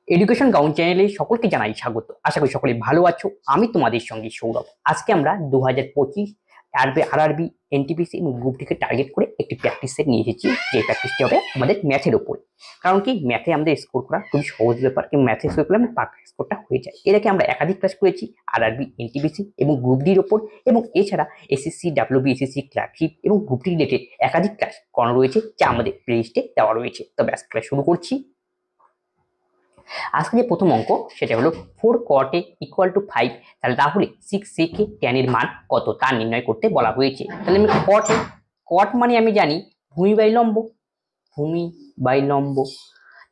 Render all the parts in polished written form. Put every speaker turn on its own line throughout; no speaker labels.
Education ground চ্যানেলে সকলকে জানাই স্বাগত। আশা করি সকলে ভালো আছো। আমি তোমাদের সঙ্গে সৌরভ। আজকে আমরা 2025 আরআরবি, এনটিপিসি এবং গ্রুপ ডিকে টার্গেট করে একটি প্র্যাকটিস সেট নিয়ে এসেছি। যে প্র্যাকটিসটি হবে আমাদের ম্যাথের উপরে। কারণ কি, ম্যাথে আমাদের স্কোর করা খুবই সহজ ব্যাপার, কিন্তু ম্যাথে স্কোর করলে পারফেক্ট স্কোরটা হয়ে যায়। এর আগে আমরা একাধিক ক্লাস করেছি আরআরবি, এনটিপিসি এবং গ্রুপ ডির ওপর, এবং এছাড়া এসএসসি, ডাব্লিউবি, এসএসসি ক্লার্কশিপ এবং গ্রুপ ডি রিলেটেড একাধিক ক্লাস করানো রয়েছে, যা আমাদের প্লেলিস্টে দেওয়া রয়েছে। তবে আজকে ক্লাস শুরু করছি। আজকে যে প্রথম অঙ্ক সেটা হলো 4 cot a equal to 5, তাহলে 6 sec a tan এর মান কত তা নির্ণয় করতে বলা হয়েছে। তাহলে আমি cot মানে আমি জানি ভূমি বাই লম্ব, ভূমি বাই লম্ব,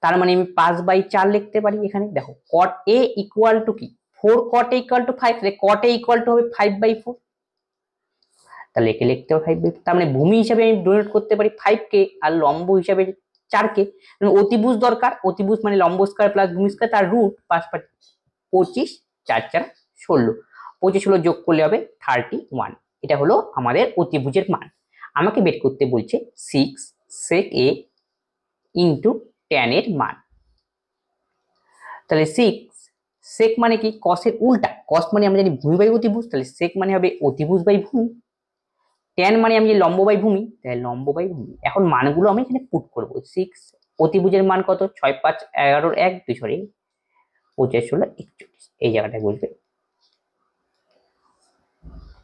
তার মানে আমি 5/4 লিখতে পারি। এখানে দেখো cot a equal to কি, 4 cot a equal to 5, তাহলে cot a equal to হবে 5/4, তাহলে একে লিখতে হবে 5/4। তার মানে ভূমি হিসাবে আমি ডোনেট করতে পারি 5 কে, আর লম্ব হিসাবে 4 কে। অতিভুজ দরকার, অতিভুজ মানে লম্ব স্কয়ার প্লাস ভূমি স্কয়ার, তার রুট 25, 4 4 16, 25 16 যোগ করলে হবে 31। এটা হলো আমাদের অতিভুজের মান। আমাকে বের করতে বলছে 6 sec a ইন্টু tan এর মান। তাহলে 6 sec মানে কি, cos এর উল্টা। cos মানে আমরা জানি ভূমি বাই অতিভুজ, তাহলে sec মানে হবে অতিভুজ বাই ভূমি। tan মানে আমি লম্ব বাই ভূমি, তাহলে লম্ব বাই ভূমি। এখন মানগুলো আমি এখানে পুট করব। 6 অতিভুজের মান কত, 6 5 11 1 2 সরি 25 16 41, এই জায়গাটায় বসবে,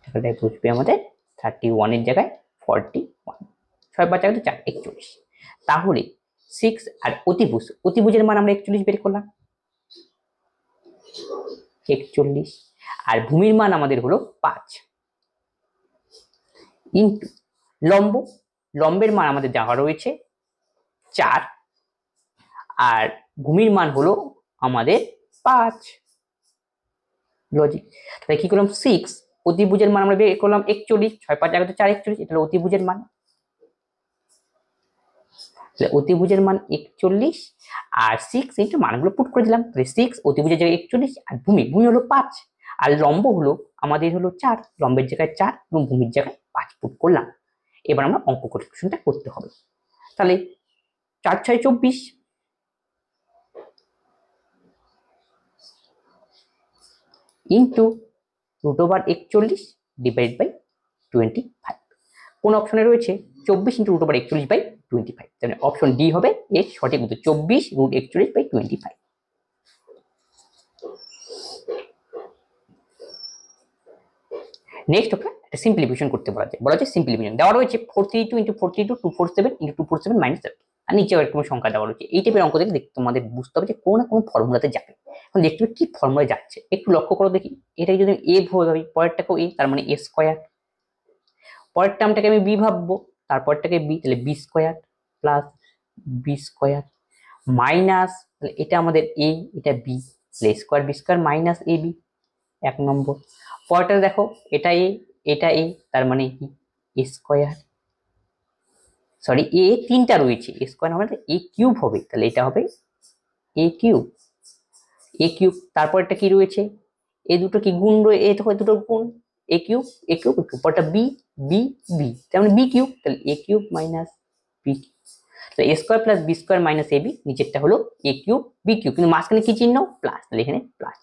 জায়গাটায় বসবে আমাদের 31 এর জায়গায় 41, 6 5 11 4 41। তাহলে 6 আর অতিভুজের মান আমরা 41 বের করলাম, 41, আর ভূমির মান আমাদের হলো 5 ইন্টু লম্বের মান আমাদের দেওয়া রয়েছে 4, আর ভূমির মান হলো আমাদের 5। লজিক। তাহলে কি করলাম, 6 অতিভুজের মান আমরা বের করলাম 41, 6 5 11 4 41, এটা হলো অতিভুজের মান। তাহলে অতিভুজের মান 41 আর 6 ইন্টু মানগুলো পুট করে দিলাম। তাহলে 6 অতিভুজের জায়গায় 41, আর ভূমি হলো 5, আর লম্ব হলো আমাদের হলো 4, লম্বের জায়গায় 4 এবং ভূমির জায়গায় 5 পুট করলাম। এবার আমরা অঙ্ক করেকশনটা করতে হবে। তাহলে 4 6 24 ইন্টু √41 ডিভাইড বাই 25। কোন অপশনে রয়েছে 24 ইন্টু √41 বাই 25, তাহলে অপশন ডি হবে এর সঠিক উত্তর, 24 √41 বাই 25। নেক্সট ওকে একটা সিম্পলিফিকেশন করতে বলা যায় সিম্পলিফিকেশন দেওয়া রয়েছে 432 ইন্টু 432 247 ইন্টু 247 মাইনাস 7, আর নিচে এরকম সংখ্যা দেওয়া রয়েছে। এই টাইপের অঙ্ক দেখে তোমাদের বুঝতে হবে যে কোনো না কোনো ফর্মুলাতে যাবে। এখন দেখতে হবে কি ফর্মুলা যাচ্ছে, একটু লক্ষ্য করো দেখি। এটাকে যদি এ ভাবি, পরেরটাকেও এ, তার মানে এ স্কয়ার। পরের টার্মটাকে আমি বি ভাববো, তারপরটাকে বি, তাহলে b square plus B square minus, তাহলে এটা আমাদের এ, এটা বি, তাহলে স্কয়ার বি স্কয়ার মাইনাস এ বি, 1 নম্বর। পরেরটা দেখো, এটা এ, এটা এ, তার মানে কি এ স্কয়ার, সরি এ তিনটা রয়েছে, এ স্কয়ার হবে এ কিউব হবে, তাহলে এটা হবে এ কিউব, তারপরটা কি রয়েছে, এ দুটো কি গুণ রয়েছে, এ দেখো দুটো গুণ, এ কিউব পরটা বি বি বি, তার মানে বি কিউব, তাহলে এ কিউব মাইনাস বি, তাহলে A square plus B square minus A B, নিচেরটা হলো এ কিউব বি কিউব, কিন্তু মাঝখানে কি চিহ্ন প্লাস, তাহলে এখানে প্লাস,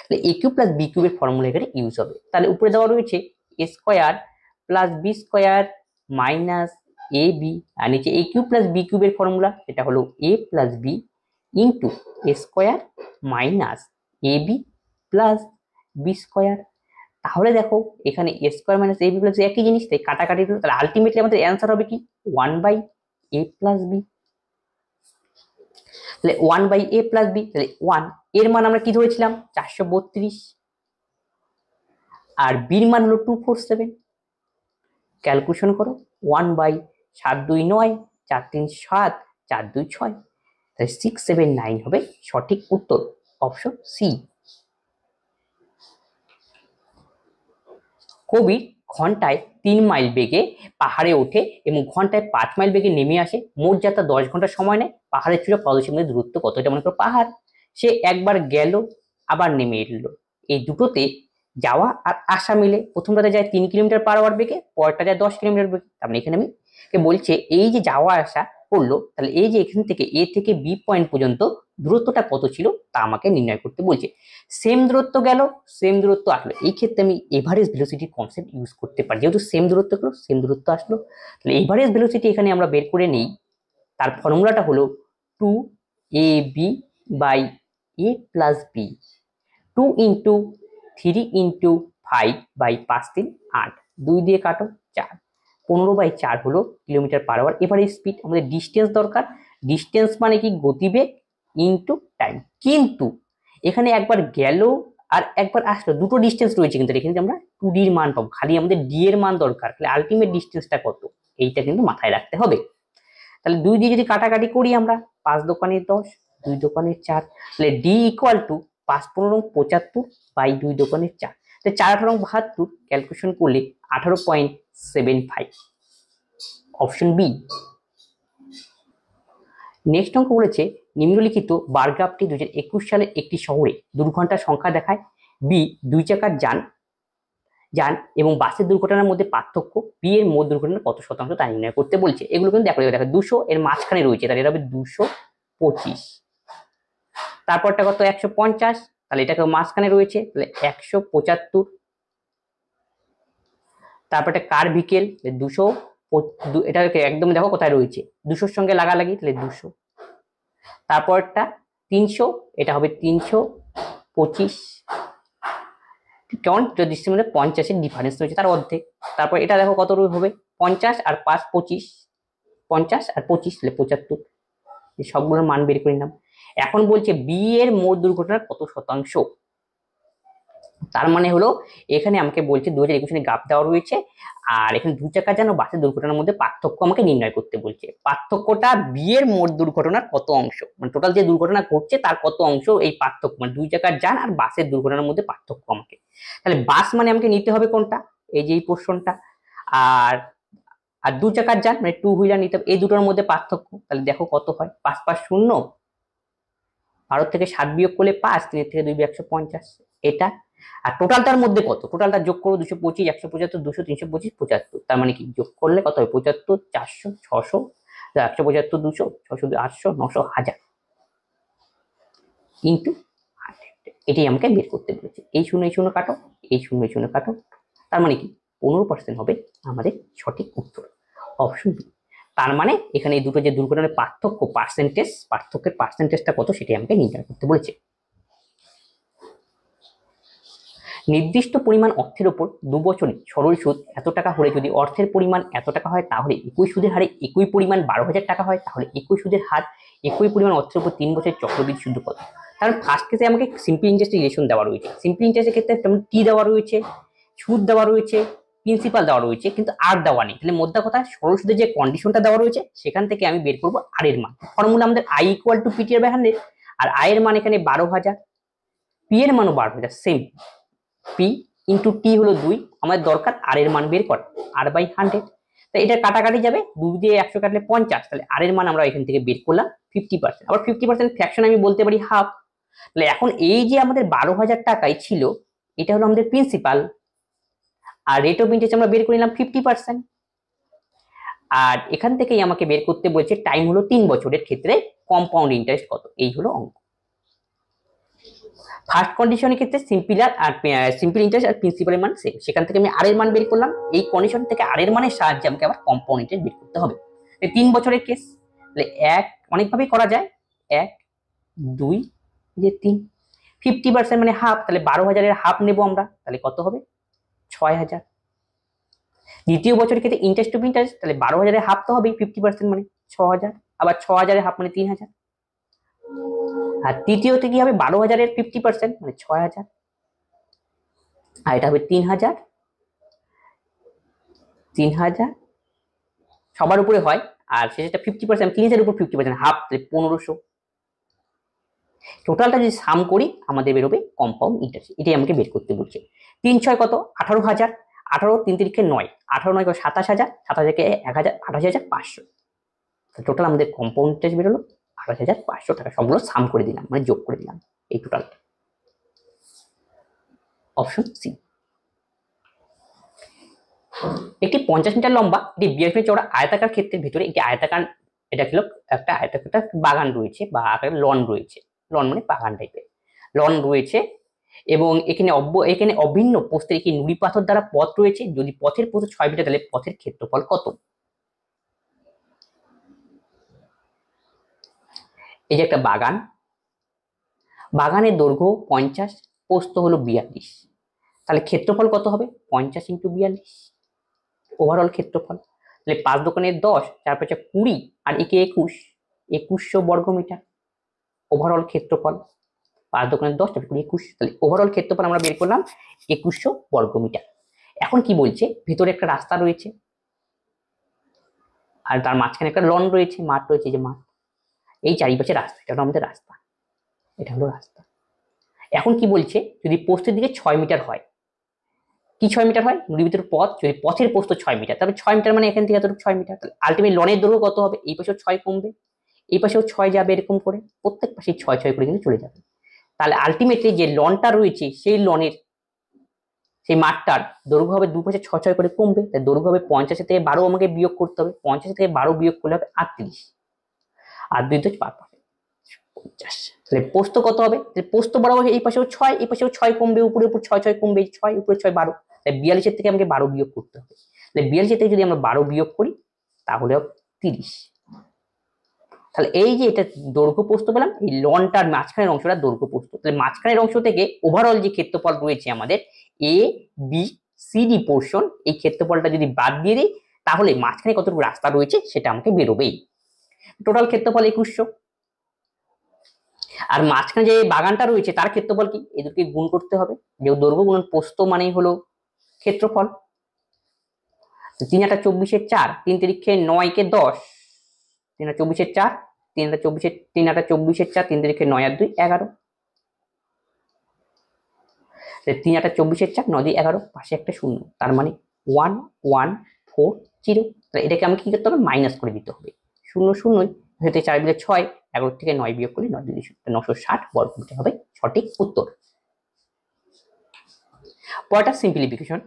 তাহলে এ কিউব প্লাস বি কিউবের ফর্মুলা এখানে ইউজ হবে। তাহলে উপরে দেওয়া রয়েছে A square plus B square minus A B, আর নিচে এ কিউব প্লাস বি কিউবের ফর্মুলা এটা হলো A plus B into A square minus A B plus B square. তাহলে দেখো এখানে A square minus A B plus একই জিনিস, তাই কাটাকাটি, তাহলে আলটিমেটলি আমাদের অ্যান্সার হবে কি 1/a প্লাস বি, তাহলে 1/a প্লাস বি, তাহলে 1 এর মান আমরা কি ধরেছিলাম 432, আর বির মান হলো 247। ক্যালকুলেশন করো, 1/7 2 9, 4 3 7, 4 2 6, তাহলে 6 7 9 হবে সঠিক উত্তর, অপশন সি। কবির ঘন্টায় 3 মাইল বেগে পাহাড়ে ওঠে এবং ঘন্টায় 5 মাইল বেগে নেমে আসে, মোট যাত্রা 10 ঘন্টা সময় নেয়, পাহাড়ের চূড়া পদচিহ্ন দূরত্ব কত, এটা মনে করো পাহাড়। সে একবার গেল আবার নেমে এলো, এই দুটোতে যাওয়া আর আসা মিলে প্রথমটাতে যায় 3 কিলোমিটার পার আওয়ার বেগে, পরেরটা যায় 10 কিলোমিটার বেগে। তার মানে এখানে আমি বলছে এই যে যাওয়া আসা করলো, তাহলে এই যে এখান থেকে এ থেকে বি পয়েন্ট পর্যন্ত দূরত্বটা কত ছিল তা আমাকে নির্ণয় করতে বলছে। সেম দূরত্ব গেল, সেম দূরত্ব আসলো, এই ক্ষেত্রে আমি এভারেজ ভেলোসিটি কনসেপ্ট ইউজ করতে পারি। যেহেতু সেম দূরত্ব গেলো, সেম দূরত্ব আসলো, তাহলে এভারেজ ভেলোসিটি এখানে আমরা বের করে নেই। তার ফর্মুলাটা হলো 2ab by a plus b, 2 into 3 into 5 by 5 3 8, 2 দিয়ে কাটো 4, 15/4 হলো kilometre per hour. Average speed, আমাদের ডিস্টেন্স দরকার, ডিস্টেন্স মানে কি গতিবেগ ইন্টু টাইম। কিন্তু এখানে একবার গেল আর একবার আসলো, দুটো ডিস্টেন্স রয়েছে, কিন্তু এখানে আমরা 2d এর মান পাবো, খালি আমাদের d এর মান দরকার, তাহলে আলটিমেট ডিস্টেন্সটা কত এইটা কিন্তু মাথায় রাখতে হবে। তাহলে 2 দিয়ে যদি কাটাকাটি করি আমরা, 5 দোকানে 10, 2 দোকানে 4, তাহলে d ইকুয়াল টু 5 15 75 বাই 2 দোকানে 4, তাহলে 4 18 72 ক্যালকুলেশন করলে 18.75, অপশন বি। নেক্সট অঙ্ক বলেছে নিম্নলিখিত বার গ্রাফটি 2021 সালের একটি শহরে দুর্ঘটনার সংখ্যা দেখায়। বি 2 চাকার যান এবং বাসের দুর্ঘটনার মধ্যে পার্থক্য, বি এর মোট দুর্ঘটনার কত শতাংশ তা নির্ণয় করতে বলছে। এগুলো কিন্তু দেখো 200 এর মাঝখানে রয়েছে, তাহলে এটা হবে 225। তারপরটা কত 150, তাহলে এটাকে মাঝখানে রয়েছে, তাহলে 175। তারপরটা কার ভিকেল 200, এটাকে একদম দেখো কোথায় রয়েছে 200 সঙ্গে লাগালাগি, তাহলে 200। তারপরটা 300, এটা হবে 325, কেমন ডিস্টেন্স মধ্যে 50-এর ডিফারেন্স রয়েছে, তার অর্ধেক। তারপর এটা দেখো কত হবে 50 আর 5 25, 50 আর 25 তাহলে 75, এই সবগুলোর মান বের করে নিলাম। এখন বলছে বি এর মোট দুর্ঘটনার কত শতাংশ, তার মানে হলো এখানে আমাকে বলছে 2021 সালে গ্রাফ দেওয়া রয়েছে, আর এখানে 2 চাকা যান ও বাসের দুর্ঘটনার মধ্যে পার্থক্য আমাকে নির্ণয় করতে বলছে। পার্থক্যটা বি এর মোট দুর্ঘটনার কত অংশ, মানে টোটাল যে দুর্ঘটনা ঘটছে তার কত অংশ এই পার্থক্য, মানে 2 চাকার যান আর বাসের দুর্ঘটনার মধ্যে পার্থক্য আমাকে। তাহলে বাস মানে আমাকে নিতে হবে কোনটা, এই যে এই পোর্শনটা, আর আর 2 চাকার যান মানে 2 হুইলার নিতে হবে, এই দুটোর মধ্যে পার্থক্য। তাহলে দেখো কত হয়, 5 5 0, 12 থেকে 7 বিয়োগ করলে 5, 3 থেকে 2 150, এটা। আর টোটালটার মধ্যে কত, টোটালটা যোগ করো 225 175 200 325 75, তার মানে কি যোগ করলে কত হয় 75 400 600 175 200 600 800 900 1000 ইন্টু 100, এটাই আমাকে বের করতে বলেছে। এই শূন্য কাটো, এই শূন্য কাটো, তার মানে কি 15% হবে আমাদের সঠিক উত্তর, অপশন বি। তার মানে এখানে এই দুটো যে দুর্ঘটনার পার্থক্য পার্থক্যের পার্সেন্টেজটা কত সেটাই আমাকে নির্ণয় করতে বলেছে। নির্দিষ্ট পরিমাণ অর্থের উপর 2 বছরে সরল সুদ এত টাকা হলে যদি অর্থের পরিমাণ এত টাকা হয়, তাহলে একই সুদের হারে একই পরিমাণ 12,000 টাকা হয়, তাহলে একই সুদের হার একই পরিমাণ অর্থের উপর 3 বছরের চক্রবৃদ্ধি সুদ কত। কারণ ফার্স্ট কেসে আমাকে সিম্পল ইন্টারেস্ট রিলেশন দেওয়া রয়েছে, সিম্পল ইন্টারেস্টের ক্ষেত্রে যেমন টি দেওয়া রয়েছে, সুদ দেওয়া রয়েছে, প্রিন্সিপাল দেওয়া রয়েছে, কিন্তু আর দেওয়া নেই। তাহলে মোদ্দা কথা সরল সুদের যে কন্ডিশনটা দেওয়া রয়েছে সেখান থেকে আমি বের করবো আর এর মান। ফর্মুলা আমাদের আই ইকুয়াল টু পিটি এর বাই 100, আর আই এর মান এখানে 12,000, পি এর মানও 12,000, সেম। পি ইন্টু টি হলো 2, আমাদের দরকার আর এর মান বের করা, আর বাই 100। তো এটা কাটাকাটি যাবে, 2 দিয়ে 100 কাটলে 50, তাহলে আর এর মান আমরা এখান থেকে বের করলাম 50%। আবার 50% ফ্র্যাকশন আমি বলতে পারি হাফ। তাহলে এখন এই যে আমাদের 12,000 টাকাই ছিল, এটা হলো আমাদের প্রিন্সিপাল, আর রেট অফ ইন্টারেস্ট আমরা বের করে নিলাম 50%। আর এখান থেকেই আমাকে বের করতে বলছে টাইম হলো 3 বছরের ক্ষেত্রে কম্পাউন্ড ইন্টারেস্ট কত, এই হলো অঙ্ক। ফার্স্ট কন্ডিশনের ক্ষেত্রে সিম্পল ইন্টারেস্ট আর প্রিন্সিপালের মান সেম, সেখান থেকে আমি আর এর মান বের করলাম, এই কন্ডিশন থেকে আর এর মানের সাহায্যে আমাকে আবার কম্পাউন্ড ইন্টারেস্ট বের করতে হবে। 3 বছরের কেস, তাহলে এক অনেকভাবেই করা যায়, 1 2 3, 50% মানে হাফ, তাহলে 12,000 এর হাফ নেবো আমরা, তাহলে কত হবে 6,000। দ্বিতীয় বছরের ক্ষেত্রে ইন্টারেস্ট টু ইন্টারেস্ট, তাহলে 12,000 এর হাফ তো হবে 50% মানে 6,000, আবার 6,000 এর হাফ মানে 3,000, আর তৃতীয়তে কি হবে 12,000 এর 50% মানে 6,000, আর এটা হবে 3,000 সবার উপরে হয়, আর শেষেটা 50%, 3,000 উপর 50% হাফ, তাহলে 1,500। টোটালটা যদি সাম করি আমাদের বেরোবে কম্পাউন্ড ইন্টারেস্ট, এটাই আমাকে বের করতে বলছে। 3 6 কত 18,000, 18 3 3 9, 18 9 27,000, 27,000 কে 1,000 28,500, টোটাল আমাদের কম্পাউন্ড ইন্টারেস্ট বেরোলো 28,500 টাকা। সবগুলো সাম করে দিলাম, মানে যোগ করে দিলাম এই টোটালটা, অপশন সি। একটি 50 মিটার লম্বা একটি 42 মিটার চওড়া আয়তাকার ক্ষেত্রের ভিতরে একটি আয়তাকার, এটা ছিল একটা আয়তাকার বাগান রয়েছে বা লন রয়েছে। লন মানে বাগান টাইপের লন রয়েছে, এবং এখানে অভিন্ন প্রস্থের একটি নুড়ি পাথর দ্বারা পথ রয়েছে। যদি পথের প্রস্থ 6 মিটার তাহলে পথের ক্ষেত্রফল কত? এই যে একটা বাগান, বাগানের দৈর্ঘ্য 50, প্রস্থ হলো 42, তাহলে ক্ষেত্রফল কত হবে? 50 × 42 ওভারঅল ক্ষেত্রফল। তাহলে 5 দোকানে 10, 4 5 20 আর একে 2100 বর্গমিটার ওভারঅল ক্ষেত্রফল। 5 দোকানে 10, 4 20 21, তাহলে ওভারঅল ক্ষেত্রফল আমরা বের করলাম 2100 বর্গমিটার। এখন কি বলছে, ভিতরে একটা রাস্তা রয়েছে আর তার মাঝখানে একটা লন রয়েছে, মাঠ রয়েছে, যে মাঠ, এই চারিপাশে রাস্তা, এটা হলো আমাদের রাস্তা, এটা হলো রাস্তা। এখন কি বলছে, যদি প্রস্থের দিকে 6 মিটার হয়, কি 6 মিটার হয়? নুড়ির ভিতর পথ, যদি পথের প্রস্থ 6 মিটার, তাহলে 6 মিটার মানে এখান থেকে এতটুকু 6 মিটার, তাহলে আলটিমেট লনের দৈর্ঘ্য কত হবে? এই পাশেও 6 কমবে, এই পাশেও 6 যাবে, এরকম করে প্রত্যেক পাশে 6 6 করে কিন্তু চলে যাবে। তাহলে আলটিমেটলি যে লনটা রয়েছে সেই লনের, সেই মাঠটার দৈর্ঘ্য হবে দুপাশে 6 6 করে কমবে, তাই দৈর্ঘ্য হবে 50 থেকে 12 আমাকে বিয়োগ করতে হবে, 50 থেকে 12 বিয়োগ করলে হবে 38, আর 2 × 5 50। তাহলে প্রস্থ কত হবে? তাহলে প্রস্থ বরাবর এই পাশেও 6, এই পাশেও 6 কমবে, উপরে উপর 6 6 কমবে, 6 উপরে 6 12, তাই 42 থেকে আমাকে 12 বিয়োগ করতে হবে। তাহলে 42 থেকে যদি আমরা 12 বিয়োগ করি তাহলে হবে 30। তাহলে এই যে এটা দৈর্ঘ্য প্রস্থ পেলাম, এই লনটার মাঝখানের অংশটা দৈর্ঘ্য প্রস্থ। তাহলে মাঝখানের অংশ থেকে ওভারঅল যে ক্ষেত্রফল রয়েছে আমাদের A B C D portion, এই ক্ষেত্রফলটা যদি বাদ দিয়ে দিই তাহলে মাঝখানে কতটুকু রাস্তা রয়েছে সেটা আমাকে বেরোবেই। টোটাল ক্ষেত্রফল 2100, আর মাঝখানে যে বাগানটা রয়েছে তার ক্ষেত্রফল কি? এদেরকে গুণ করতে হবে, যে দৈর্ঘ্য গুণন প্রস্থ মানেই হলো ক্ষেত্রফল। 3 × 24 = 4, 3 × 9 = 10, 3 × 24 = 4, 3 × 24 3 × 24 = 4, 3 × 9 আর 2 11, 3 × 24 = 4, 9 × 2 11, পাশে একটা শূন্য, তার মানে 1140। তাহলে এটাকে আমাকে কি করতে হবে? মাইনাস করে দিতে হবে, 0 0 হতে 4 × 6, 11 থেকে 9 বিয়োগ করলে 9 × 2 960 বর্গমিটার হবে সঠিক উত্তর। পরেরটা সিম্পলিফিকেশন,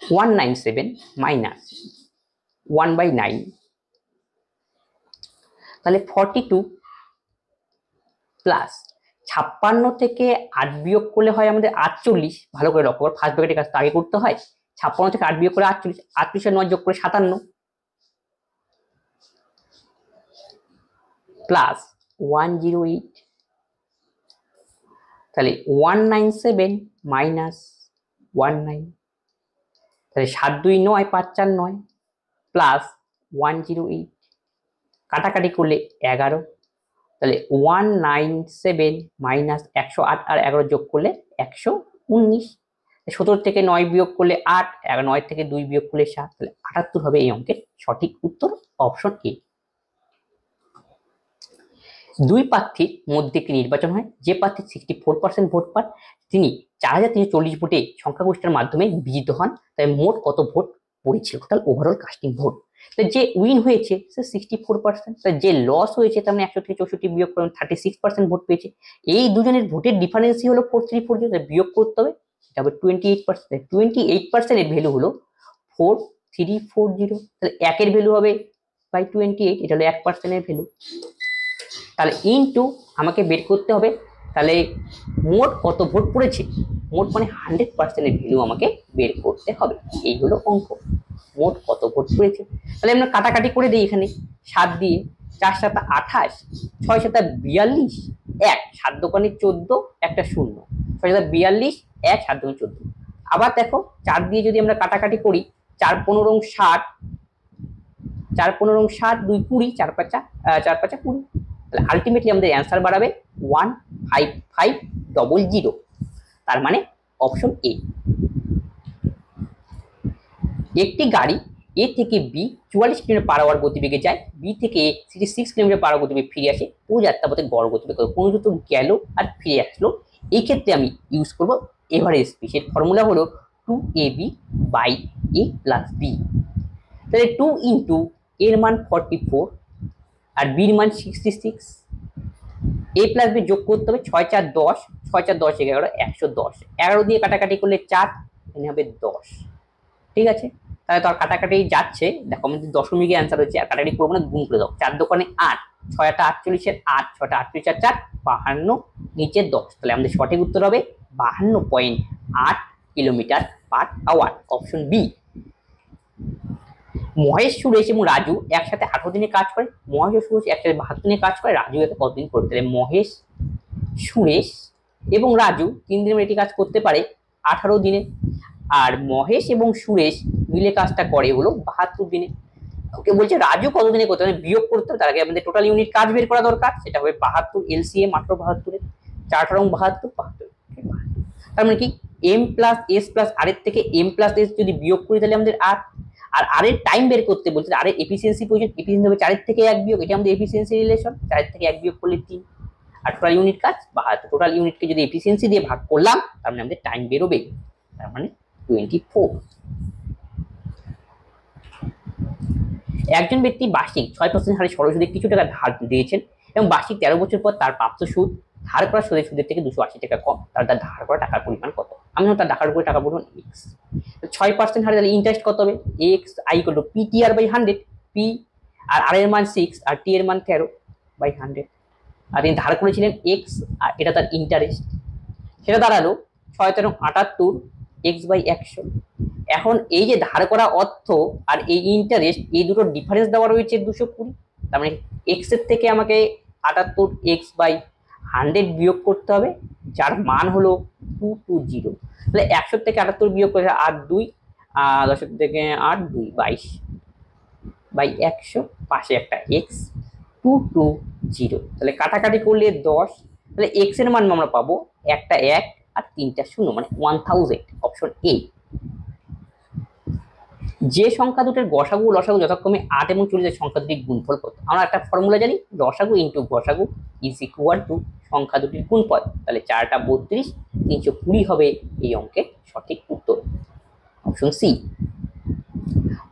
197 মাইনাস 1/9, তাহলে 42 প্লাস 56 থেকে 8 বিয়োগ করলে হয় আমাদের 48। ভালো করে লক্ষ্য করো, ফার্স্ট ব্র্যাকেটের কাজটা আগে করতে হয়। 56 থেকে 8 বিয়োগ করে 48, 38 আর 9 যোগ করে 57 প্লাস 108, তাহলে 197 মাইনাস 19, তাহলে 7 2 9, 5 4 9 প্লাস 108, কাটাকাটি করলে 11, তাহলে 197 মাইনাস 108 আর 11 যোগ করলে 119, 17 থেকে 9 বিয়োগ করলে 8, 9 থেকে 2 বিয়োগ করলে 7, তাহলে 78 হবে এই অঙ্কের সঠিক উত্তর, অপশন এ। দুই প্রার্থীর মধ্যে একটি নির্বাচন হয়, যে প্রার্থী 64% ভোট পান তিনি 4340 ভোটে সংখ্যাগরিষ্ঠের মাধ্যমে বিজিত হন। তাই মোট কত ভোট পড়েছিল? Total overall casting vote. তাই যে উইন হয়েছে সে 64%, তাই যে লস হয়েছে তার মানে 100 থেকে 64 বিয়োগ করে 36% ভোট পেয়েছে। এই দুজনের ভোটের ডিফারেন্সই হলো 4340, তাই বিয়োগ করতে হবে, এটা হবে 28%। 28% এর ভ্যালু হলো 4340, তাহলে একের ভ্যালু হবে বাই 28, এটা হলো 1% এর ভ্যালু। তাহলে ইনটু আমাকে বের করতে হবে তাহলে মোট কত ভোট পড়েছে, মোট মানে 100% এর ভ্যালু আমাকে বের করতে হবে। এই হলো অঙ্ক, মোট কত ভোট পড়েছে। তাহলে আমরা কাটাকাটি করে দিই, এখানে 7 দিয়ে 4 7 28, 6 7 42, 1 7 দোকানে 14, একটা শূন্য, 6 7 42, 1 7 দোকানে 14। আবার দেখো 4 দিয়ে যদি আমরা কাটাকাটি করি, 4 15 60, 4 15 60, 2 20, 4 5 20। তাহলে আলটিমেটলি আমাদের অ্যান্সার বাড়াবে 15500, তার মানে অপশন এ। একটি গাড়ি এ থেকে বি 44 কিলোমিটার পার আওয়ার গতিবেগে যায়, বি থেকে এ 66 কিলোমিটার পার আওয়ার গতিবেগে ফিরে আসে, পুরো যাত্রাপথে গড় গতিবেগ কোনো যত গেল আর ফিরে আসলো। এই ক্ষেত্রে আমি ইউজ করব এভারেজ স্পিড, এর ফর্মুলা হলো 2ab/a+b। তাহলে 2 ইন্টু এর মান 44 আর বির মান 66, a প্লাস বি যোগ করতে হবে, 6 4 10, 6 4 10 11, 110, 11 দিয়ে কাটাকাটি করলে 4, এখানে হবে 10, ঠিক আছে। তাহলে তাহলে তো আর কাটাকাটি যাচ্ছে, দেখো আমাদের দশমিকের অ্যান্সার হচ্ছে, আর কাটাকাটি করবো না, গুণ করে দাও। 4 দোকানে 8, 6 8 48 8, 6 48 আর 4 52, নিচে 10। তাহলে আমাদের সঠিক উত্তর হবে 52.8 kilometre per hour, option B. Mahesh, Suresh এবং রাজু একসাথে 18 দিনে কাজ করে, মহেশ ও সুরেশ একসাথে 72 দিনে কাজ করে, রাজু এতে কতদিন করতে পারে? মহেশ, সুরেশ এবং রাজু 3 দিনের এটি কাজ করতে পারে 18 দিনে, আর মহেশ এবং সুরেশ মিলে কাজটা করে হলো 72 দিনে। ওকে বলছে রাজু কতদিনে করতে হবে, বিয়োগ করতে হবে, তার আগে আমাদের টোটাল ইউনিট কাজ বের করা দরকার, সেটা হবে 72, এলসিএম মাত্র 72 এর 4 রং 72, 72। তার মানে কি এম প্লাস এস প্লাস আর এর থেকে এম প্লাস এস যদি বিয়োগ করি তাহলে আমাদের আর এর টাইম বের করতে বলছে, আর এর এফিসিয়েন্সি প্রয়োজন, এফিসিয়েন্সি হবে 4 এর থেকে 1 বিয়োগ, এটা আমাদের এফিসিয়েন্সি রিলেশন, 4 এর থেকে 1 বিয়োগ করলে 3, আর টোটাল ইউনিট কাজ 72। টোটাল ইউনিটকে যদি এফিসিয়েন্সি দিয়ে ভাগ করলাম তার মানে আমাদের টাইম বেরোবে, তার মানে 24। একজন ব্যক্তি বার্ষিক 6% হারে সরল সুদে কিছু টাকা ধার দিয়েছেন এবং বার্ষিক 13 বছর পর তার প্রাপ্ত সুদ ধার করা সুদের থেকে 280 টাকা কম, তার ধার করা টাকার পরিমাণ কত? আমি তার ধার করে টাকা পরিমাণ এক্স, 6% হারে তাহলে ইন্টারেস্ট কত হবে? X I equal to P T R by 100, P R এর মান 6 আর টি এর মান 13 বাই 100, আর তিনি ধার করেছিলেন এক্স আর এটা তার ইন্টারেস্ট, সেটা দাঁড়ালো 6 13 78 এক্স বাই 100। এখন এই যে ধার করা অর্থ আর এই ইন্টারেস্ট, এই দুটো ডিফারেন্স দেওয়া রয়েছে 220, তার মানে এক্স এর থেকে আমাকে 78 এক্স বাই 100 বিয়োগ করতে হবে, যার মান হলো 220। তাহলে 100 থেকে 78 বিয়োগ করে 8 2, 10 থেকে 8 2 22 বাই 100, পাশে একটা এক্স 220। তাহলে কাটাকাটি করলে 10, তাহলে এক্স এর মান আমরা পাবো একটা 1 আর 3টা 0, মানে 1000, অপশন এ। যে সংখ্যা দুটোর গসাগু লসাগু যথাক্রমে 8 এবং 40 সংখ্যা দুটির গুণফল কত? আমরা একটা ফর্মুলা জানি, লসাগু ইন্টু গসাগু ইজ ইকুয়াল টু সংখ্যা দুটির গুণফল, তাহলে 4টা 32, 320 হবে এই অঙ্কের সঠিক উত্তর, অপশন সি।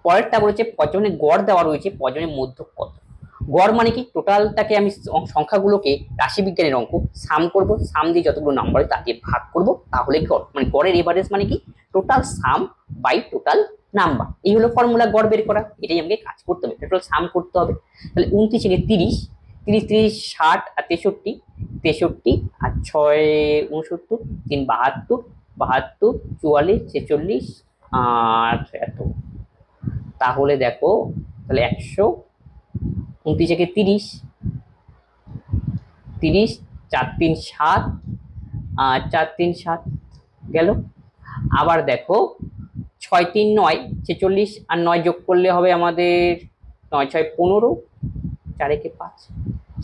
পরেরটা বলেছে পজনের গড় দেওয়া রয়েছে, পজনের মধ্যক কত? গড় মানে কি? টোটালটাকে আমি সংখ্যাগুলোকে রাশিবিজ্ঞানের অঙ্ক সাম করব, সাম দিয়ে যতগুলো নাম্বার হয় তা দিয়ে ভাগ করব, তাহলে গড়, মানে গড়ের এভারেজ মানে কি? Total sum by total number, এই হলো ফর্মুলা গড় বের করা, এটাই আমাকে কাজ করতে হবে, টোটাল সাম করতে হবে। তাহলে 29 থেকে 30, 30 30 60 আর 63, 63 আর 6 69, 3 72, 72 44 46 আর এত, তাহলে দেখো তাহলে 100, 29 থেকে 30, 30 4 3 7 আর 4 3 7 গেল। আবার দেখো 6 3 9 46 আর 9 যোগ করলে হবে আমাদের 9 6 15, 4 1 5,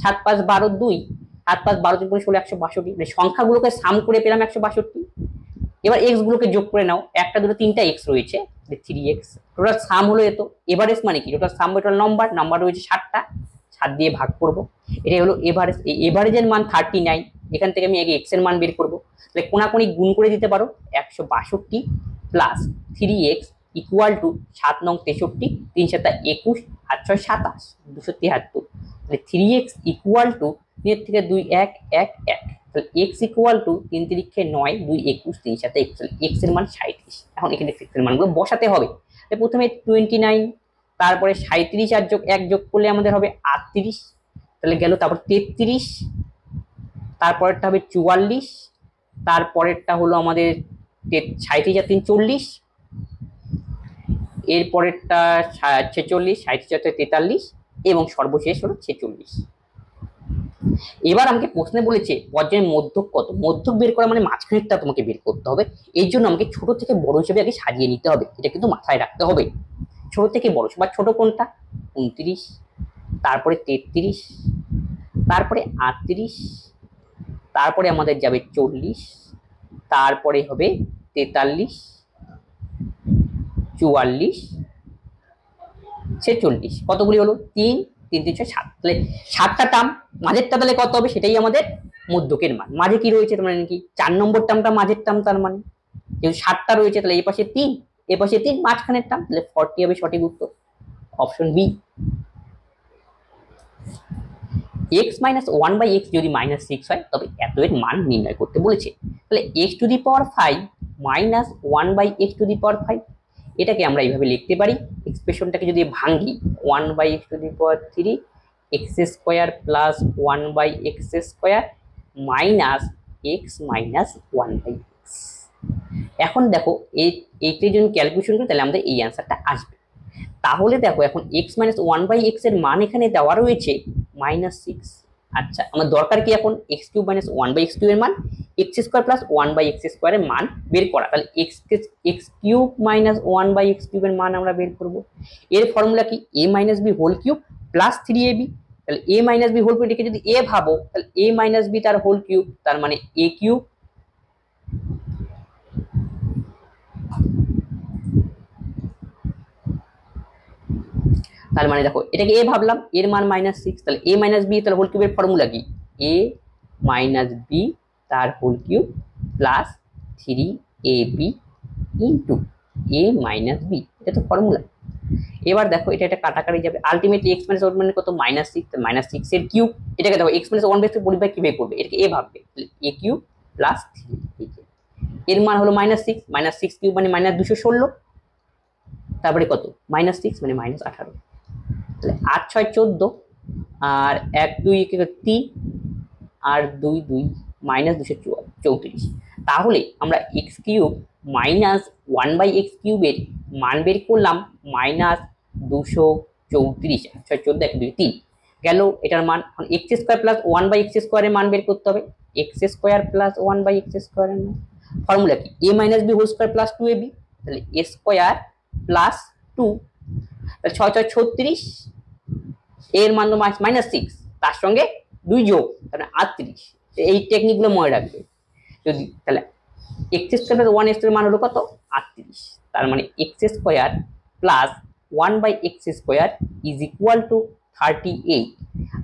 7 5 12 2, 7 5 12 যোগ করে 16 162, মানে সংখ্যাগুলোকে সাম করে পেলাম 162। এবার এক্স গুলোকে যোগ করে নাও, একটা দুটো তিনটা এক্স রয়েছে, 3x, টোটাল সাম হলো এত। এভারেজ মানে কি? টোটাল সাম টোটাল নাম্বার রয়েছে 7টা, 7 দিয়ে ভাগ করব, এটাই হলো এভারেজ। এই এভারেজের মান 39, এখান থেকে আমি আগে এক্স এর মান বের করব, তাহলে কোনাকুনি গুণ করে দিতে পারো, 162 প্লাস 3x ইকুয়াল টু 7 9 63, 3 7 21 আর 6 27, 273, তাহলে 3x ইকুয়াল টু 3 থেকে 2 1 1 1, তাহলে x ইকুয়াল টু 3 3 9 2 21 3 7 21, x এর মান 37। এখন এখানে x এর মানগুলো বসাতে হবে, তাহলে প্রথমে 29, তারপরে 37 আর যোগ 1 যোগ করলে আমাদের হবে 38, তাহলে গেল, তারপর 33, তারপরেরটা হবে 44, তারপরেরটা হলো আমাদের 37 আর 3 40, এরপরেরটা 46, 37 43 এবং সর্বশেষ হলো 46। এবার আমাকে প্রশ্নে বলেছে পর্যায়ের মধ্যক কত? মধ্যক বের করা মানে মাঝখানেরটা তোমাকে বের করতে হবে, এর জন্য আমাকে ছোট থেকে বড় হিসেবে আগে সাজিয়ে নিতে হবে, এটা কিন্তু মাথায় রাখতে হবে। ছোট থেকে বড়, বা ছোট কোনটা? 29, তারপরে 33, তারপরে 38, তারপরে আমাদের যাবে 40, তারপরে হবে 43, 44, 46, কতগুলি হলো? 3 3 3 6 7, তাহলে 7টা টার্ম, মাঝেরটা তাহলে কত হবে? সেটাই আমাদের মধ্যকের মান। মাঝে কি রয়েছে? তার মানে কি 4 নম্বর টার্মটা মাঝের টার্ম, তার মানে যেহেতু 7টা রয়েছে তাহলে এই পাশে 3, এ পাশে 3, মাঝখানের টার্ম, তাহলে 40 হবে সঠিক উত্তর, option B. x minus 1/x যদি -6 হয় তবে এত এর মান নির্ণয় করতে বলেছে, তাহলে x to the power 5 minus 1/x to the power 5, এটাকে আমরা এইভাবে লিখতে পারি, এক্সপ্রেশনটাকে যদি ভাঙি 1/x⁻³ x square plus 1/x² minus x minus 1/x। এখন দেখো এইটা যদি ক্যালকুলেশন করি তাহলে আমাদের এই অ্যান্সারটা আসবে। তাহলে দেখো এখন x মাইনাস 1/x এর মান এখানে দেওয়া রয়েছে -6। আচ্ছা আমার দরকার কি এখন x³ মাইনাস 1/x³ এর মান x² প্লাস 1/x² এর মান বের করা। তাহলে x³ মাইনাস 1/x³ এর মান আমরা বের করব। এর ফর্মুলা কি a minus b whole cube plus 3ab। তাহলে a minus b whole cube এটাকে যদি a ভাবো তাহলে a মাইনাস b তার হোল কিউব, তার মানে a কিউব তার মানে দেখো এটাকে a ভাবলাম, এর মান -6, তাহলে a মাইনাস b তার হোল কিউবের ফর্মুলা কি a মাইনাস b তার whole cube plus 3ab into a minus b, এটা তো ফর্মুলা। এবার দেখো এটা কাটাকাটি যাবে, আলটিমেটলি x মাইনাস 1 মানে কত -6, -6 এর কিউব। এটাকে দেখো x মাইনাস 1 বেসে পরিবাহ কিভাবে করবে, এটাকে a ভাববে, তাহলে a কিউব প্লাস 3, এর মান হলো -6, -6 কিউব মানে -216, তারপরে কত -6 মানে -18, তাহলে 8 6 14 আর 1 2 3 আর 2 2 -234। তাহলে আমরা x³ মাইনাস 1/x³ এর মান বের করলাম -234। 6 14 1 2 3 গেল এটার মান। এখন x² প্লাস 1/x² এর মান বের করতে হবে, x² প্লাস 1/x² এর মান ফর্মুলা কি a minus b whole square plus 2ab, তাহলে a স্কয়ার প্লাস 2, তাহলে 6 6 36, এর মান তো -6 তার সঙ্গে 2 যোগ তাহলে 38। এই টেকনিকগুলো মনে রাখবে। যদি তাহলে x² প্লাস 1x এর মান হলো কত 38, তার মানে x² plus 1/x² is equal to 38।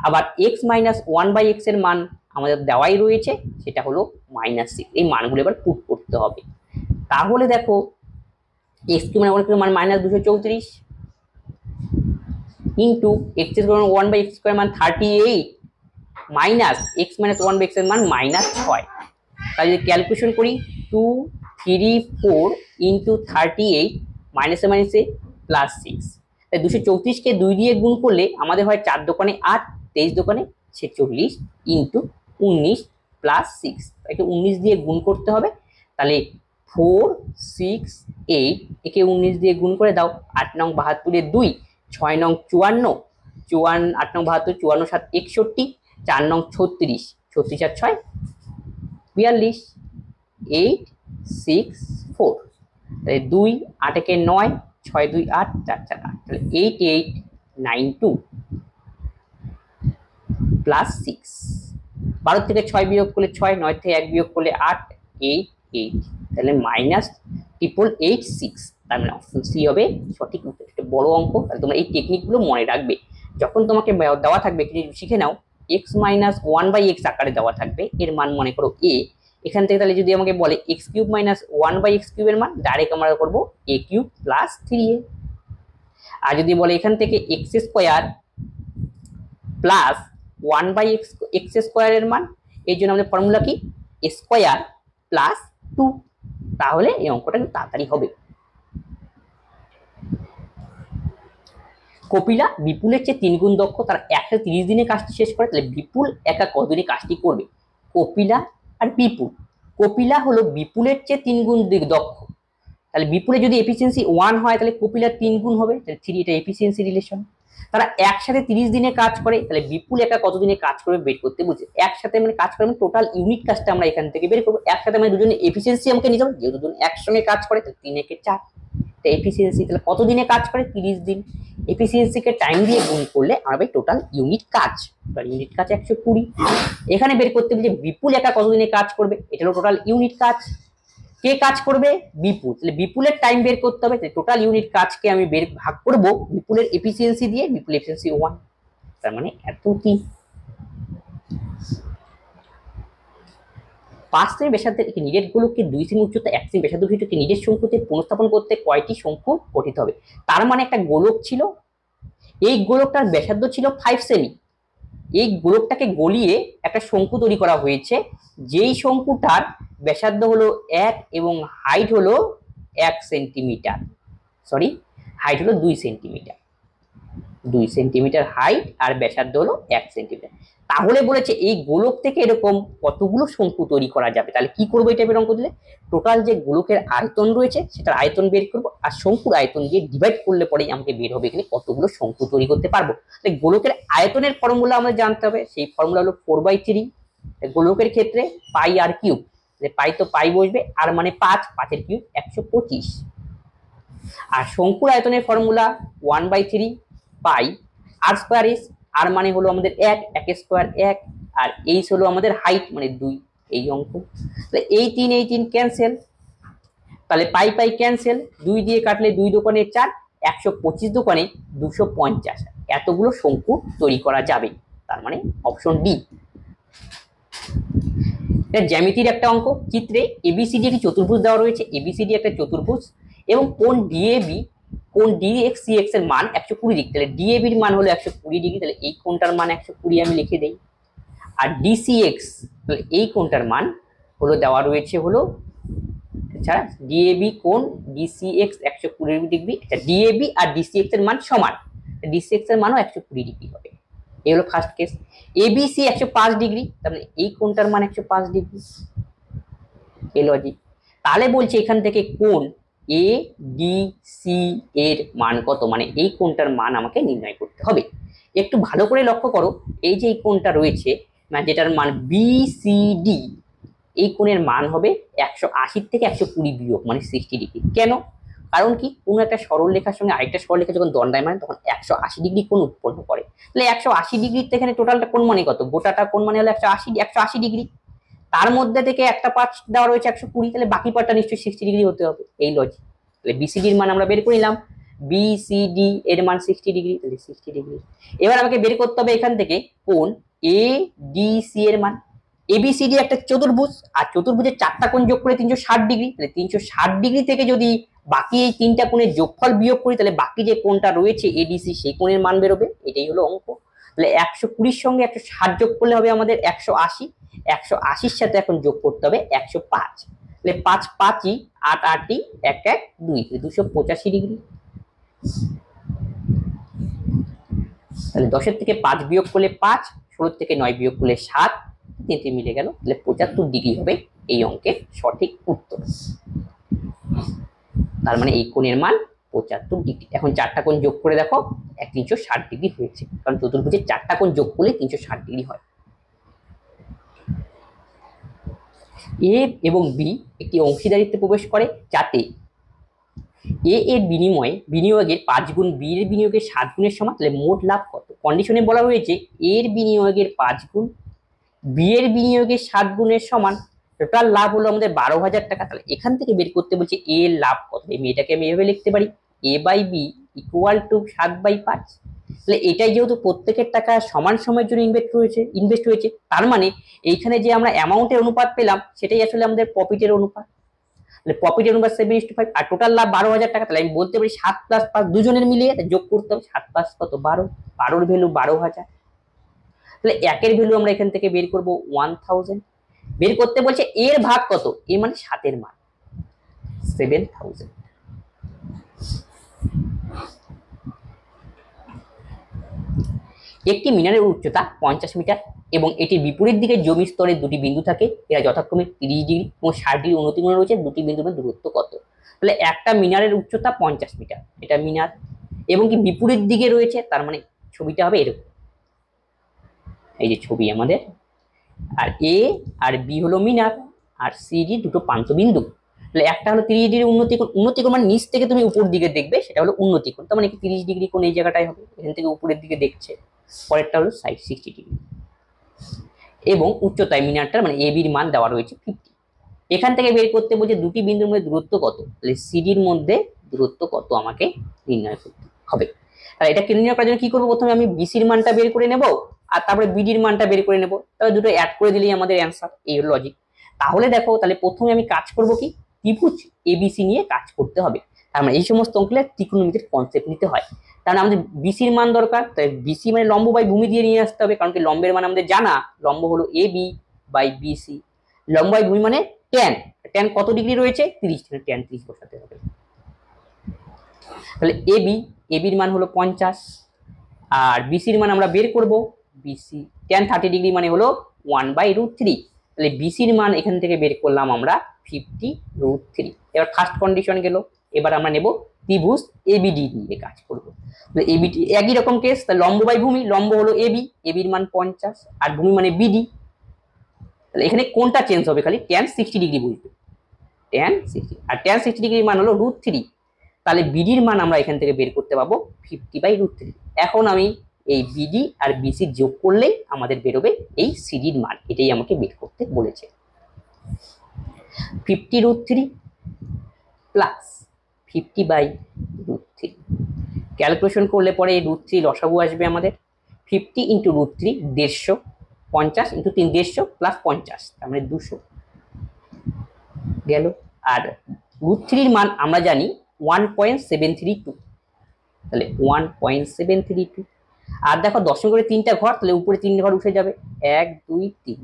আবার x মাইনাস 1/x এর মান আমাদের দেওয়াই রয়েছে, সেটা হলো -6। এই মানগুলো এবার পুট করতে হবে। তাহলে দেখো x³ মান -234 ইন্টু x² 1/x² মান 38 মাইনাস x মাইনাস 1/x এর মান -6। তাই যদি ক্যালকুলেশন করি 2 3 4 ইন্টু 38 মাইনাসে মাইনাসে প্লাস 6, তাই 234 কে 2 দিয়ে গুণ করলে আমাদের হয় 4 দোকানে 8, 23 দোকানে 46 ইন্টু 19 প্লাস 6, একে 19 দিয়ে গুণ করতে হবে। তাহলে 4 6 8 একে 19 দিয়ে গুণ করে দাও, 8 নং 72 এর 2, 6 নং 54, 8 নং 72, 54 7 61, 4 নং 36, 36 আর 6 42, 8 6 4, তাহলে 2 8 একে 9, 6 2 8, 4 4 8, তাহলে 8 8 9 2 প্লাস 6। 12 থেকে 6 বিয়োগ করলে 6, 9 থেকে 1 বিয়োগ করলে 8 8 8, তাহলে -886। তার মানে অপশন সি হবে সঠিক উত্তর। এটা বড় অঙ্ক, তাহলে তোমরা এই টেকনিকগুলো মনে রাখবে। যখন তোমাকে দেওয়া থাকবে শিখে নাও, x মাইনাস 1/x আকারে দেওয়া থাকবে, এর মান মনে করো a। এখান থেকে তাহলে যদি আমাকে বলে x³ মাইনাস 1/x³ এর মান, ডাইরেক্ট আমরা করবো a³ প্লাস 3a। আর যদি বলে এখান থেকে x² প্লাস 1/x² এর মান, এই জন্য আমাদের ফর্মুলা কি স্কোয়ার প্লাস 2, তাহলে এই অঙ্কটা কিন্তু তাড়াতাড়ি হবে। কপিলা বিপুলের চেয়ে 3 গুণ দক্ষ, তারা 130 দিনে কাজটি শেষ করে, তাহলে বিপুল একা কতদিনে কাজটি করবে? কপিলা আর বিপুল, কপিলা হলো বিপুলের চেয়ে 3 গুণ দক্ষ, তাহলে বিপুলে যদি এফিসিয়েন্সি 1 হয় তাহলে কপিলার 3 গুণ হবে, তাহলে 3, এটা এফিসিয়েন্সি রিলেশন। তারা একসাথে 30 দিনে কাজ করে, তাহলে বিপুল একা কতদিনে কাজ করবে বের করতে বলছে। একসাথে মানে কাজ করে, টোটাল ইউনিট কাজটা আমরা এখান থেকে বের করবো। একসাথে মানে দুজনে এফিসিয়েন্সি আমাকে নিতে হবে, যেহেতু দুজন একসঙ্গে কাজ করে তাহলে 3 একে 4, এফিসিয়েন্সি তাহলে কতদিনে কাজ করে 30 দিন। এফিসিয়েন্সিকে টাইম দিয়ে গুণ করলে আমরা পাই টোটাল ইউনিট কাজ, ইউনিট কাজ 120। এখানে বের করতে বলছে বিপুল একা কতদিনে কাজ করবে, এটা হলো টোটাল ইউনিট কাজ। কে কাজ করবে? বিপুল, তাহলে বিপুলের টাইম বের করতে হবে, টোটাল ইউনিট কাজকে আমি ভাগ করব বিপুলের এফিসিয়েন্সি দিয়ে, বিপুল এফিসিয়েন্সি 1, তার মানে এত কি। 5 সেমি ব্যাসার্ধের একটি নিরেট গোলককে 2 সেমি উচ্চতা 1 সেমি ব্যাসার্ধ বিশিষ্ট একটি নিরেট শঙ্কুতে পুনঃস্থাপন করতে কয়টি শঙ্কু গঠিত হবে? তার মানে একটা গোলক ছিল, এই গোলকটার ব্যাসার্ধ ছিল 5 সেমি, এই গোলকটাকে গলিয়ে একটা শঙ্কু তৈরি করা হয়েছে, যেই শঙ্কুটার ব্যাসার্ধ হলো 1 এবং হাইট হলো 1 সেন্টিমিটার। সরি হাইট হলো 2 সেন্টিমিটার, 2 সেন্টিমিটার হাইট, আর ব্যাসার্ধ হলো 1 সেন্টিমিটার। তাহলে বলেছে এই গোলক থেকে এরকম কতগুলো শঙ্কু তৈরি করা যাবে। তাহলে কি করবো এই টাইপের অঙ্ক দিলে? টোটাল যে গোলকের আয়তন রয়েছে সেটার আয়তন বের করবো, আর শঙ্কুর আয়তন দিয়ে ডিভাইড করলে পরেই আমাকে বের হবে এখানে কতগুলো শঙ্কু তৈরি করতে পারবো। তাহলে গোলকের আয়তনের ফর্মুলা আমাদের জানতে হবে, সেই ফর্মুলা হলো 4/3। গোলকের ক্ষেত্রে পাই আর কিউব, পাই তো পাই বসবে, আর মানে 5, 5 এর কিউব 125। আর শঙ্কুর আয়তনের ফর্মুলা 1/3 পাই আর স্কোয়ার এস, আর মানে হলো আমাদের 1, 1 স্কোয়ার 1, আর এইচ হলো আমাদের হাইট মানে 2। এই অঙ্ক তাহলে এই 3 ক্যান্সেল, তাহলে পাই পাই ক্যান্সেল, 2 দিয়ে কাটলে 2 দোকানে 4, 125 দোকানে 250, এতগুলো শঙ্কু তৈরি করা যাবে। তার মানে অপশন ডি। জ্যামিতির একটা অঙ্ক, চিত্রে এবিসিডি একটি চতুর্ভুজ দেওয়া রয়েছে, এবিসিডি একটা চতুর্ভুজ এবং কোণ ডিএবি, কোণ ডিএক্স সিএক্স এর মান 120 ডিগ্রি। তাহলে ডিএবি এর মান হলো 120 ডিগ্রি, তাহলে এই কোণটার মান 120 আমি লিখে দেই। আর ডিসিএক্স, তাহলে এই কোণটার মান হলো দেওয়া রয়েছে হলো, আচ্ছা ডিএবি কোণ ডিসিএক্স 120 ডিগ্রি। আচ্ছা ডিএবি আর ডিসিএক্স এর মান সমান, ডিসিএক্স এর মানও 120 ডিগ্রি হবে। এই হলো ফার্স্ট কেস। এবিসি 105 ডিগ্রি, তাহলে এই কোণটার মান 105 ডিগ্রি। এই লজিক। তাহলে বলছে এখান থেকে কোণ এ ডি সি এর মান কত, মানে এই কোণটার মান আমাকে নির্ণয় করতে হবে। একটু ভালো করে লক্ষ্য করো, এই যে এই কোণটা রয়েছে মানে যেটার মান বিসিডি, এই কোণের মান হবে 180 থেকে 120 বিয়োগ মানে 60 ডিগ্রি। কেন? কারণ কি, কোন একটা সরলরেখার সঙ্গে আরেকটা সরলরেখা যখন দণ্ডায়মান তখন 180 ডিগ্রি কোণ উৎপন্ন করে। তাহলে 180 ডিগ্রির থেকে টোটালটা কোণ মানে কত, গোটাটা কোণ মানে হলো 180 ডিগ্রি। তার মধ্যে থেকে একটা পার্ট দেওয়া রয়েছে 120, তাহলে বাকি পার্টটা নিশ্চয়ই 60 ডিগ্রি হতে হবে। এই লজিক। তাহলে বিসিডি এর মান আমরা বের করে নিলাম, বিসিডি এর মান 60 ডিগ্রি, তাহলে 60 ডিগ্রি। এবার আমাকে বের করতে হবে এখান থেকে কোণ এ ডি সি এর মান। এবিসিডি একটা চতুর্ভুজ, আর চতুর্ভুজের 4টা কোণ যোগ করে 360 ডিগ্রি, তাহলে 360 ডিগ্রি থেকে যদি বাকি এই 3টা কোণের যোগফল বিয়োগ করি তাহলে বাকি যে কোণটা রয়েছে এডিসি সেই কোণের মান বেরোবে। এটাই হলো অঙ্ক। তাহলে 120 সঙ্গে 160 যোগ করলে হবে আমাদের 180, 180-র সাথে এখন যোগ করতে হবে 105, তাহলে 5 5ই 8 8ই 1 1 2, 285 ডিগ্রি। তাহলে 10-এর থেকে 5 বিয়োগ করলে 5, 16 থেকে 9 বিয়োগ করলে 7, 3 মিলে গেল, তাহলে 75 ডিগ্রি হবে এই অঙ্কের সঠিক উত্তর। তার মানে এই কোণের মান 75 ডিগ্রি। এখন 4টা কোণ যোগ করে দেখো 360 ডিগ্রি হয়েছে, কারণ চতুর্ভুজের 4টা কোণ যোগ করলে 360 ডিগ্রি হয়। এ এবং বি একটি অংশীদারিত্বে প্রবেশ করে যাতে এ এর বিনিয়োগের 5 গুণ বি এর বিনিয়োগের 7 গুণের সমান। তাহলে মোট লাভ কত? কন্ডিশনে বলা হয়েছে এর বিনিয়োগের 5 গুণ বি এর বিনিয়োগের 7 গুণের সমান, টোটাল লাভ হলো আমাদের 12,000 টাকা। তাহলে এখান থেকে বের করতে বলছে এ এর লাভ কত। এই মেয়েটাকে আমি এভাবে লিখতে পারি, এ বাই বি ইকুয়াল টু 7/5। তাহলে এটাই যেহেতু প্রত্যেকের টাকা সমান সময়ের জন্য ইনভেস্ট হয়েছে, তার মানে এইখানে যে আমরা অ্যামাউন্টের অনুপাত পেলাম সেটাই আসলে আমাদের প্রফিটের অনুপাত। তাহলে প্রফিটের অনুপাত 7:5, আর টোটাল লাভ 12,000 টাকা। তাহলে আমি বলতে পারি 7 + 5 দুজনের মিলিয়ে যোগ করতে হবে, 7 + 5 কত 12, 12-র ভ্যালু 12,000। তাহলে একের ভ্যালু আমরা এখান থেকে বের করব 1000। বের করতে বলছে এর ভাগ কত, এ মানে 7-এর মান 7000। একটি মিনারের উচ্চতা 50 মিটার এবং এটির বিপরীত দিকে জমি স্তরের দুটি বিন্দু থাকে, এরা যথাক্রমে 30 ডিগ্রি এবং 60 ডিগ্রি উন্নতি কোণে রয়েছে, দুটি বিন্দুর মধ্যে দূরত্ব কত? তাহলে একটা মিনারের উচ্চতা 50 মিটার, এটা মিনার, এবং কি বিপরীত দিকে রয়েছে, তার মানে ছবিটা হবে এরকম, এই যে ছবি আমাদের, আর এ আর বি হলো মিনার আর সি ডি দুটো প্রান্ত বিন্দু। তাহলে একটা হলো 30 ডিগ্রি উন্নতি কোণ, উন্নতি কোণ মানে নিচ থেকে তুমি উপর দিকে দেখবে সেটা হলো উন্নতি কোণ, তার মানে 30 ডিগ্রি কোণ এই জায়গাটায় হবে, এখান থেকে উপরের দিকে দেখছে। পরেরটা হলো 60 ডিগ্রি এবং উচ্চতায় মিনারটার মানে এ বির মান দেওয়া রয়েছে 50। এখান থেকে বের করতে বলছে দুটি বিন্দুর মধ্যে দূরত্ব কত, তাহলে সিডির মধ্যে দূরত্ব কত আমাকে নির্ণয় করতে হবে। তাহলে এটা নির্ণয় করার জন্য কি করবো, প্রথমে আমি বিসির মানটা বের করে নেব আর তারপরে বিডির মানটা বের করে নেব, তবে দুটো অ্যাড করে দিলেই আমাদের অ্যান্সার। এই হলো লজিক। তাহলে দেখো, তাহলে প্রথমে আমি কাজ করব কি, ত্রিভুজ এবিসি নিয়ে কাজ করতে হবে। তার মানে এই সমস্ত অঙ্কে ত্রিকোণমিতির কনসেপ্ট নিতে হয়। তাহলে আমাদের বিসির মান দরকার, তাই বিসি মানে লম্ব বাই ভূমি দিয়ে নিয়ে আসতে হবে, কারণ কি লম্বের মান আমাদের জানা, লম্ব হলো এ বি বাই বিসি, লম্ব বাই ভূমি মানে ট্যান, ট্যান কত ডিগ্রি রয়েছে 30, ট্যান 30 বসাতে হবে। তাহলে এবির মান হলো 50, আর বিসির মান আমরা বের করব। বিসি tan 30 ডিগ্রি মানে হলো 1/√3। তাহলে বিসির মান এখান থেকে বের করলাম আমরা 50√3। এবার ফার্স্ট কন্ডিশন গেল। এবার আমরা নেব ত্রিভুজ এবিডি নিয়ে কাজ করব। তাহলে এবিডি একই রকম কেস। তাহলে লম্ব বাই ভূমি, লম্ব হলো এবির মান 50 আর ভূমি মানে বিডি। তাহলে এখানে কোনটা চেঞ্জ হবে, খালি tan 60 ডিগ্রি বুঝবে, tan 60, আর tan 60 ডিগ্রির মান হলো √3। তাহলে বিডির মান আমরা এখান থেকে বের করতে পাবো 50/√3। এখন আমি এই বিডি আর বিসি যোগ করলেই আমাদের বেরোবে এই সিডির মান, এটাই আমাকে বের করতে বলেছে। 50√3 প্লাস 50/√3 ক্যালকুলেশন করলে পরে এই √3 লসাগু আসবে আমাদের। 50 × √3 150, 50 × 3 150 প্লাস 50, তার মানে 200 গেল। আর √3 মান আমরা জানি 1.732, তাহলে 1.732। আর দেখো দশম করে 3টা ঘর, তাহলে উপরে 3 ঘর উঠে যাবে, 1 2 3।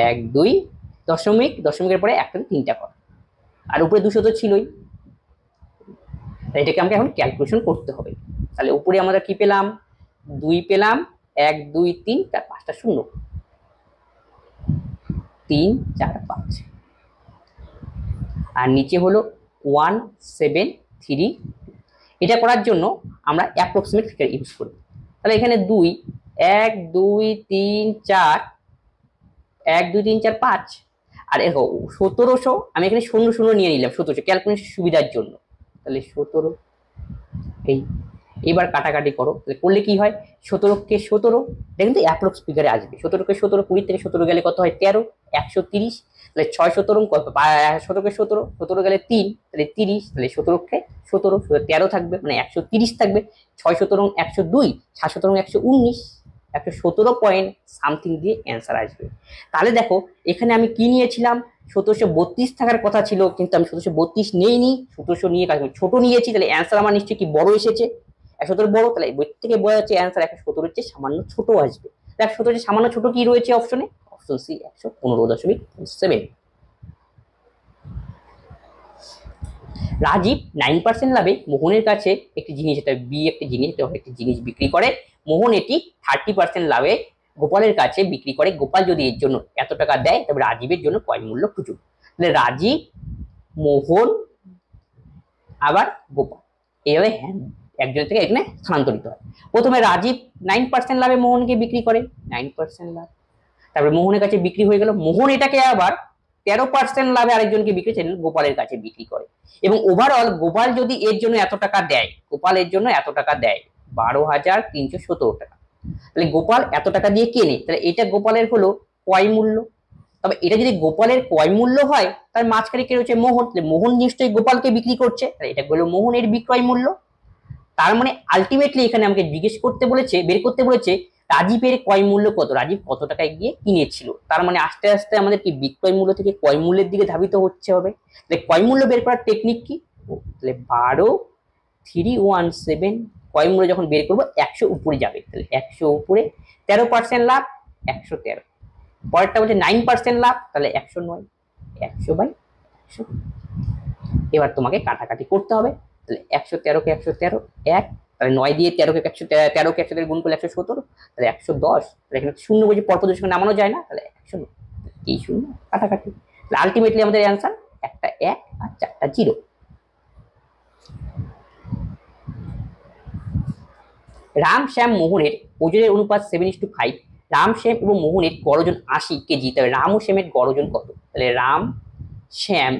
1 2 দশমিক, দশমিকের পরে একটা 3টা ঘর, আর উপরে 200 তো ছিলই। এটাকে আমাকে এখন ক্যালকুলেশন করতে হবে। তাহলে উপরে আমরা কি পেলাম, 2 পেলাম, 1 2 3 4 5টা শূন্য, 3 4 5, আর নিচে হলো 1.732। এটা করার জন্য আমরা অ্যাপ্রক্সিমেট ফিগার ইউজ করব। তাহলে এখানে 2 1 2 3 4 1 2 3 4 5, আর দেখো 1700 আমি এখানে 0 0 নিয়ে নিলাম 1700 ক্যালকুলেশন সুবিধার জন্য। তাহলে 17 এই, এবার কাটাকাটি করো, তাহলে করলে কি হয়, 17 কে 17, এটা কিন্তু অ্যাপ্রক্স ফিগারে আসবে। 17 কে 17, 20 থেকে 17 গেলে কত হয় 13, 130। তাহলে 6 17 কত, 17 কে 17, 17 গেলে 3, তাহলে 30, তাহলে 17 কে 17, 13 থাকবে, মানে 130 থাকবে। 6 17 102, 7 17 119, 117 পয়েন্ট সামথিং দিয়ে অ্যান্সার আসবে। তাহলে দেখো এখানে আমি কি নিয়েছিলাম, 1732 থাকার কথা ছিল, কিন্তু আমি 1732 নেইনি, 1700 নিয়ে কাজ ছোট নিয়েছি। তাহলে অ্যান্সার আমার নিশ্চয়ই কি বড় এসেছে, 117 বড়, তাহলে বই থেকে বোঝা যাচ্ছে অ্যান্সার 117 চেয়ে সামান্য ছোট আসবে। 117 চেয়ে সামান্য ছোট কি রয়েছে অপশনে, অপশন সি 115.7। রাজীব 9% লাভে মোহনের কাছে একটি জিনিস, এটা বি একটি জিনিস, একটি জিনিস বিক্রি করে। মোহন এটি 30% লাভে গোপালের কাছে বিক্রি করে। গোপাল যদি এর জন্য এত টাকা দেয়, তবে রাজীবের জন্য ক্রয় মূল্য খুঁজুন। তাহলে রাজীব, মোহন, আবার গোপাল, এইভাবে একজন থেকে এখানে স্থানান্তরিত হয়। প্রথমে রাজীব 9% লাভে মোহনকে বিক্রি করে, 9% লাভ। তারপরে মোহনের কাছে বিক্রি হয়ে গেল, মোহন এটাকে আবার 13% লাভে আরেকজনকে বিক্রি করেন, গোপালের কাছে বিক্রি করে। এবং ওভারঅল গোপাল যদি এর জন্য এত টাকা দেয়, গোপাল এর জন্য এত টাকা দেয় 12,317 টাকা। তাহলে গোপাল এত টাকা দিয়ে কেনে, তাহলে এটা গোপালের হলো ক্রয় মূল্য। তবে এটা যদি গোপালের ক্রয় মূল্য হয়, তার মাঝখানে কে রয়েছে, মোহন। মোহন নিশ্চয়ই গোপালকে বিক্রি করছে, তাহলে এটা হলো মোহনের বিক্রয় মূল্য। তার মানে আলটিমেটলি এখানে আমাকে জিজ্ঞেস করতে বলেছে, বের করতে বলেছে রাজীবের ক্রয় মূল্য কত, রাজীব কত টাকায় গিয়ে কিনেছিল। তার মানে আস্তে আস্তে আমাদের কি বিক্রয় মূল্য থেকে ক্রয় মূল্যের দিকে ধাবিত হচ্ছে হবে। তাহলে ক্রয় মূল্য বের করার টেকনিক কি, তাহলে 12,317 ক্রয় মূল্য যখন বের করবো 100 উপরে যাবে, তাহলে 100 উপরে 13% লাভ 113। পরেরটা বলছে 9% লাভ, তাহলে 109, 100/100। এবার তোমাকে কাটাকাটি করতে হবে। তাহলে 113 কে 113 1, তাহলে 9 দিয়ে 13 কে 113 গুণ করলে 117, তাহলে 110। তাহলে এখানে শূন্য বলছে পরপর সঙ্গে নামানো যায় না, তাহলে 109, এই শূন্য কাটাকাটি। তাহলে আলটিমেটলি আমাদের অ্যান্সার একটা 1 আর 4টা 0। রাম শ্যাম মোহনের ওজনের অনুপাত 7:5। রাম শ্যাম এবং মোহনের গড় ওজন 80 কেজি, তবে রাম ও শ্যামের গড় ওজন কত। তাহলে রাম, শ্যাম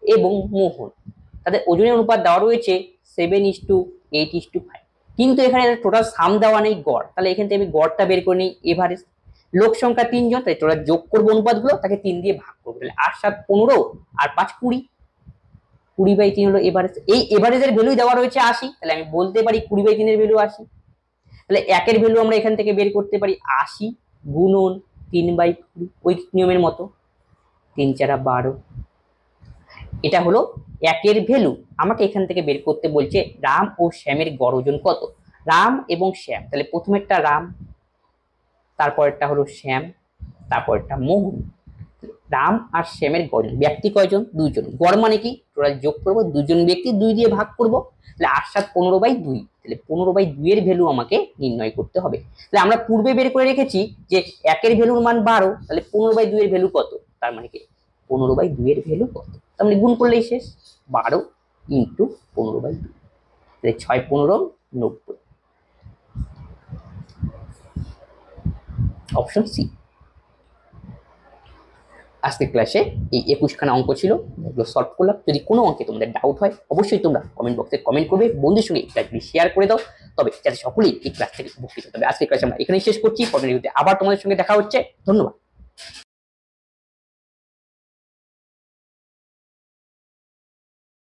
এবং মোহন, তাদের ওজনের অনুপাত দেওয়া রয়েছে 7:8:5, কিন্তু এখানে টোটাল সাম দেওয়া নেই, গড়। তাহলে এখান থেকে আমি গড়টা বের করে নিই। এভারেজ লোক সংখ্যা 3 জন, তাই টোটাল যোগ করবো অনুপাতগুলো, তাকে 3 দিয়ে ভাগ করবো। তাহলে 8 7 15 আর 5 20, 20/3 হলো এভারেজ। এই এভারেজের ভ্যালু দেওয়া রয়েছে 80, তাহলে আমি বলতে পারি 20/3 এর ভ্যালু 80। তাহলে একের ভ্যালু আমরা এখান থেকে বের করতে পারি 80 গুণন 3/20, ওই নিয়মের মতো 3 4 12। এটা হলো একের ভ্যালু। আমাকে এখান থেকে বের করতে বলছে রাম ও শ্যামের গড় ওজন কত। রাম এবং শ্যাম, তাহলে প্রথমেরটা রাম, তারপরেরটা হলো শ্যাম, তারপরেরটা মোহন। রাম আর শ্যামের গড় ব্যক্তি কয়জন? 2 জন। গড় মানে কি? টোটাল যোগ করবো, 2 জন ব্যক্তি 2 দিয়ে ভাগ করব, তাহলে 8 7 15/2, তাহলে 15/2 এর ভ্যালু আমাকে নির্ণয় করতে হবে। তাহলে আমরা পূর্বে বের করে রেখেছি যে 1 এর ভ্যালুর মান 12, তাহলে 15/2 এর ভ্যালু কত? তার মানে কি 15/2 এর ভ্যালু কত? তার মানে গুণ করলেই শেষ, 12 ইন্টু 15/2, তাহলে 6 15 90, অপশন সি। আজকের ক্লাসে এই 21খানা অঙ্ক ছিল, এগুলো সলভ করলাম। যদি কোনো অঙ্কে তোমাদের ডাউট হয় অবশ্যই তোমরা কমেন্ট বক্সে কমেন্ট করবে, বন্ধুদের সঙ্গে এই ক্লাসটি শেয়ার করে দাও, তবে যাতে সকলেই এই ক্লাস থেকে উপকৃত হবে। আজকের ক্লাস আমরা এখানেই শেষ করছি, পরের ভিডিওতে আবার তোমাদের সঙ্গে দেখা হচ্ছে। ধন্যবাদ।